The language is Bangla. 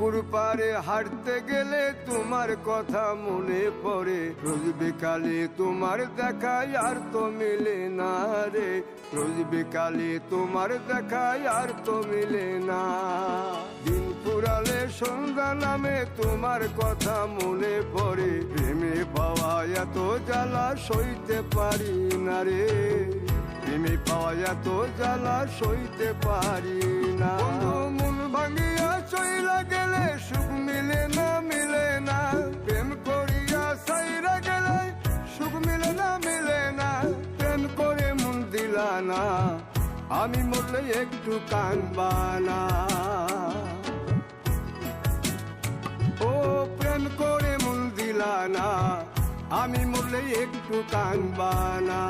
পুকুর পাড়ে হাঁটতে গেলে তোমার কথা মনে পড়ে, রোজ বিকালে তোমার দেখায় আর তো মিলে না রে, রোজ বিকালে তোমার দেখায় আর তো মিলে না। দিন ফুরালে সন্ধ্যা নামে তোমার কথা মনে পড়ে, প্রেমে পাওয়া এত জ্বালা সইতে পারি না রে, প্রেমে পাওয়া এত জ্বালা সইতে পারি না। মন ভাঙিয়া চইলা গেলে সুখ মিলে না, মিলে না, প্রেম করিয়া সাইরা গেলে সুখ মিলে না, মিলে না, প্রেম করে মন দিলা না, আমি মরলে একটু কাঁদবা না। ও প্রেম করে মন দিলা না, আমি মরলে একটু কাঁদবা না।